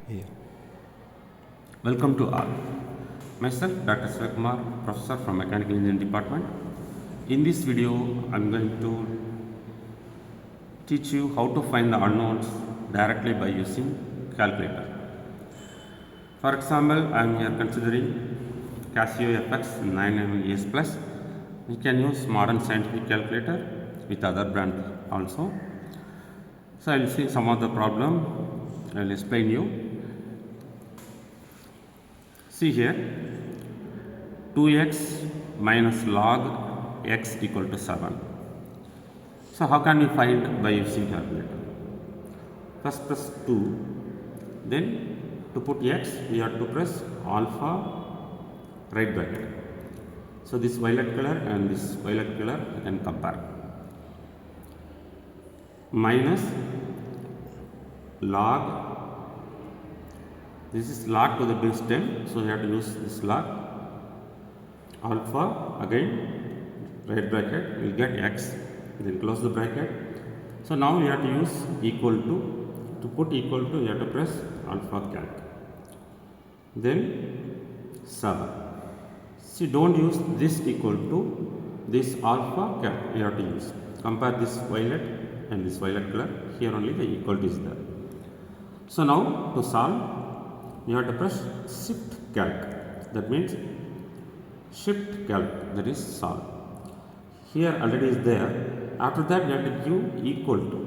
here. Welcome to all. Myself, Dr.N.Sivakumar, Professor from Mechanical Engineering Department. In this video, I'm going to teach you how to find the unknowns directly by using calculator. For example, I'm here considering Casio FX 990S Plus. We can use modern scientific calculator with other brand also. So I'll see some of the problem. I'll explain you. See here, 2x minus log x equal to 7. So how can we find by using calculator? First press 2, then to put x we have to press alpha right bracket. So this violet color and this violet color you can compare. Minus log, this is log to the base 10, so you have to use this log. Alpha, again right bracket, you will get x, then close the bracket. So now you have to use equal to put equal to you have to press alpha calc. Then 7. See, don't use this equal to this alpha calc, you have to use. Compare this violet and this violet color, here only the equal to is there. So now to solve, you have to press shift calc, that means shift calc, that is solve. Here already is there, after that you have to give equal to.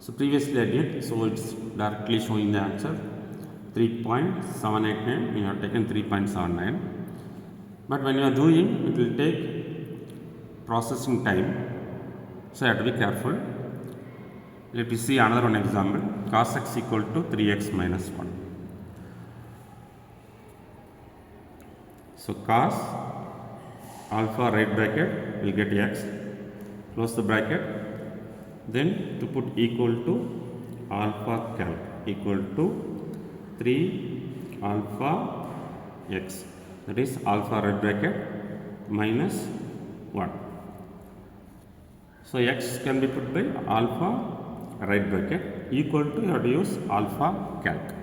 So previously I did, so it's directly showing the answer 3.789, we have taken 3.79, but when you are doing, it will take processing time, so you have to be careful. Let me see another one example, cos x equal to 3x minus 1. So cos alpha right bracket will get x, close the bracket, then to put equal to alpha calc equal to 3 alpha x, that is alpha right bracket minus 1. So x can be put by alpha right bracket equal to, you have to use alpha calc.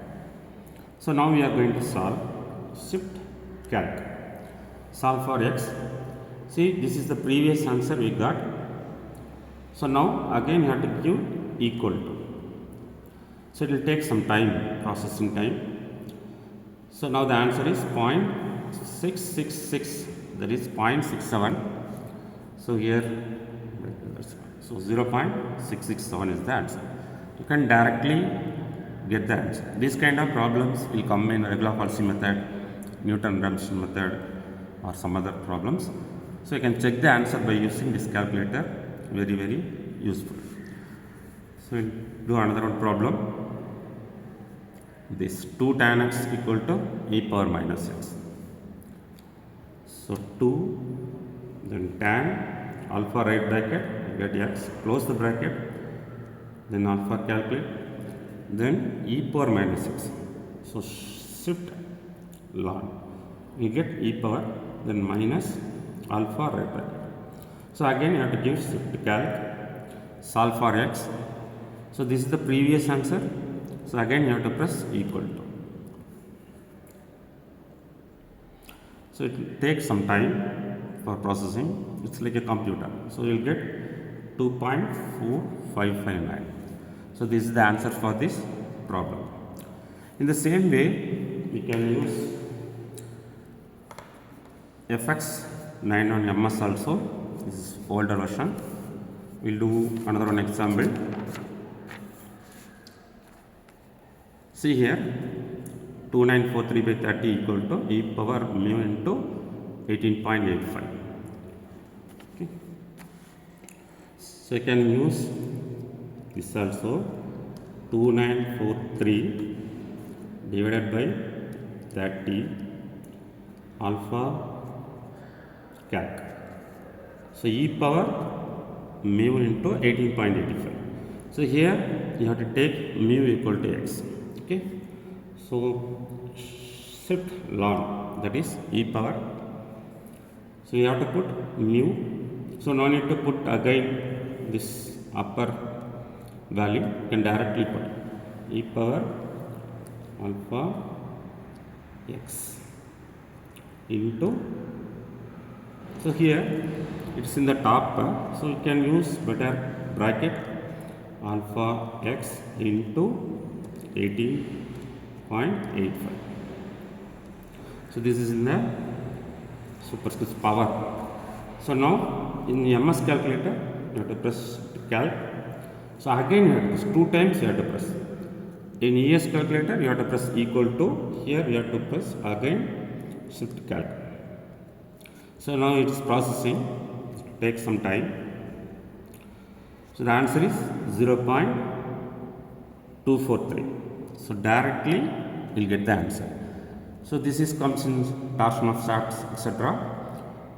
So now we are going to solve shift calc. Solve for x. See, this is the previous answer we got. So now again you have to give equal to. So it will take some time, processing time. So now the answer is 0.666, that is 0.67. So here, so 0.667 is the answer. You can directly get the answer. These kind of problems will come in regular policy method, Newton-Raphson method, or some other problems. So you can check the answer by using this calculator, very useful. So we'll do another one problem. This 2 tan x equal to e power minus x. So 2, then tan alpha right bracket, get x, close the bracket, then alpha calculate, then e power minus x. So shift log, we get e power, then minus alpha right bracket. So again you have to give shift calc, solve for x. So this is the previous answer. So again you have to press equal to. So it will take some time for processing. It's like a computer. So you will get 2.4559. So this is the answer for this problem. In the same way, we can use FX 91MS also. This is older version. We'll do another one example. See here, 2943 by 30 equal to e power mu into 18.85. Okay. So you can use this also, 2943 divided by 30 alpha calc. So e power mu into 18.85. So here you have to take mu equal to x. Okay. So shift log, that is e power. So you have to put mu. So no need to put again this upper value, you can directly put e power alpha x into, so here it's in the top, so you can use better bracket alpha x into 18.85. So this is in the superscript power. So now in the MS calculator you have to press calc. So again you have to press 2 times, you have to press. In ES calculator you have to press equal to, here you have to press again shift calc. So now it is processing, takes some time. So the answer is 0.243. So directly you will get the answer. So this is comes in torsion of shafts, etc.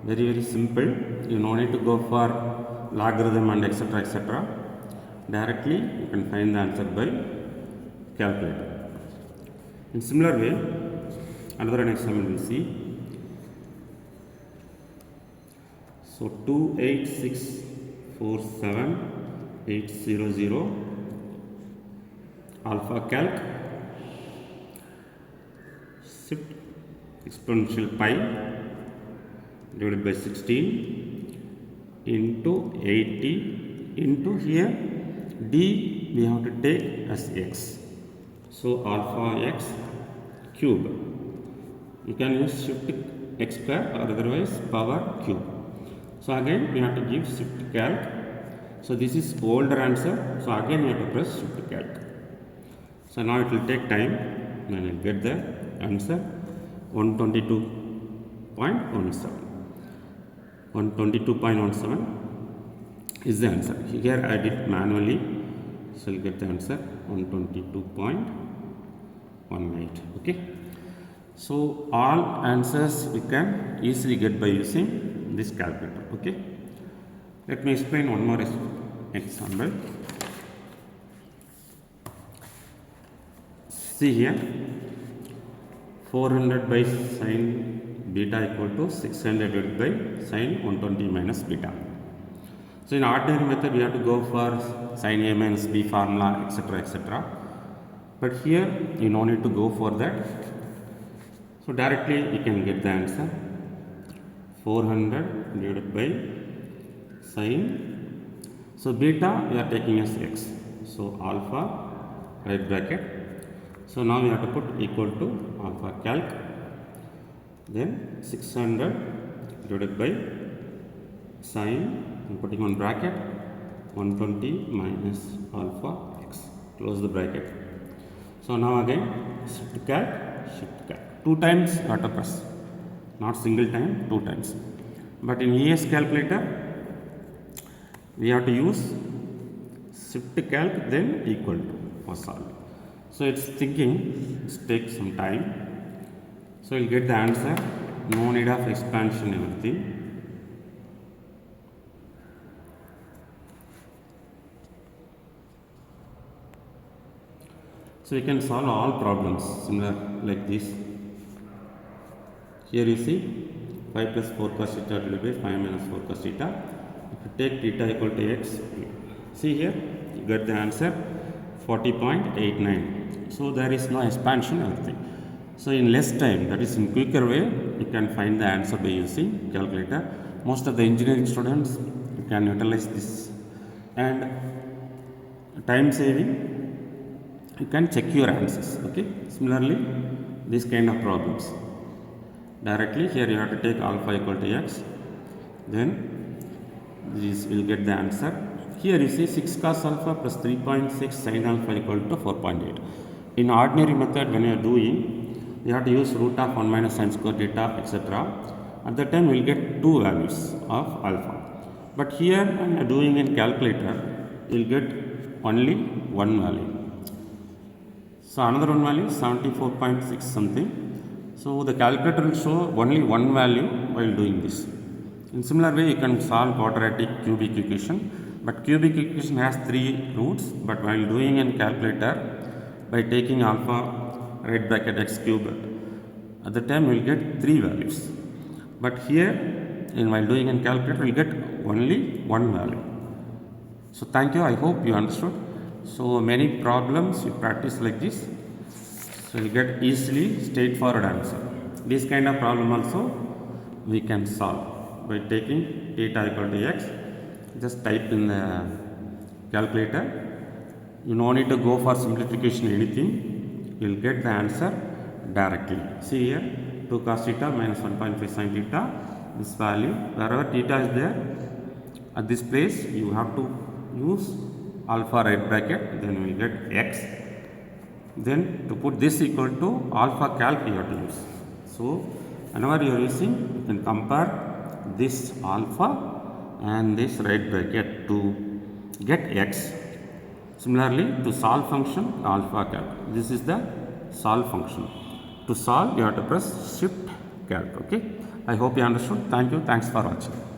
Very simple. You no need to go for logarithm and etc. Directly you can find the answer by calculator. In similar way, another example we will see. So 28647,800 alpha calc shift exponential pi divided by 16 into 80 into here d we have to take as x. So alpha x cube. You can use shift x square or otherwise power cube. So again we have to give shift calc. So this is older answer. So again we have to press shift calc. So now it will take time and I will get the answer 122.17. 122.17 is the answer. Here I did manually. So you get the answer 122.18. Okay. So all answers we can easily get by using this calculator. Okay. Let me explain one more example. See here, 400 by sin beta equal to 600 divided by sin 120 minus beta. So in ordinary method we have to go for sin a minus b formula, etc. But here you no need to go for that. So directly you can get the answer 400 divided by sin. So beta we are taking as x. So alpha right bracket. So now we have to put equal to alpha calc. Then 600 divided by sin. I'm putting on bracket 120 minus alpha x. Close the bracket. So now again shift calc. 2 times you have to press. Not single time, 2 times. But in ES calculator, we have to use shift calc then equal to for solving. So it's thinking, it takes some time. So you'll get the answer. No need of expansion, everything. So you can solve all problems similar like this. Here you see 5 plus 4 cos theta divided by 5 minus 4 cos theta. If you take theta equal to x, see here you get the answer 40.89. So there is no expansion, everything. So in less time, that is in quicker way, you can find the answer by using calculator. Most of the engineering students can utilize this, and time saving, you can check your answers. Okay. Similarly, this kind of problems. Directly here you have to take alpha equal to x, then this will get the answer. Here you see 6 cos alpha plus 3.6 sin alpha equal to 4.8. In ordinary method, when you are doing, you have to use root of 1 minus sin square theta, etc. At that time, we will get 2 values of alpha. But here, when you are doing in calculator, you will get only 1 value. So another one value is 74.6 something. So the calculator will show only 1 value while doing this. In similar way, you can solve quadratic cubic equation. But cubic equation has 3 roots. But while doing in calculator, by taking alpha right bracket x cube, at the time we will get 3 values. But here, while doing in calculator, we will get only 1 value. So thank you. I hope you understood. So many problems you practice like this. So you get easily straightforward answer. This kind of problem also we can solve by taking theta equal to x. Just type in the calculator. You no need to go for simplification anything. You will get the answer directly. See here, 2 cos theta minus 1.5 sin theta. This value, wherever theta is there, at this place you have to use alpha right bracket, then we will get x. Then to put this equal to alpha calc you have to use. So whenever you are using, you can compare this alpha and this right bracket to get x. Similarly, to solve function alpha calc, this is the solve function. To solve, you have to press shift calc. Okay, I hope you understood. Thank you. Thanks for watching.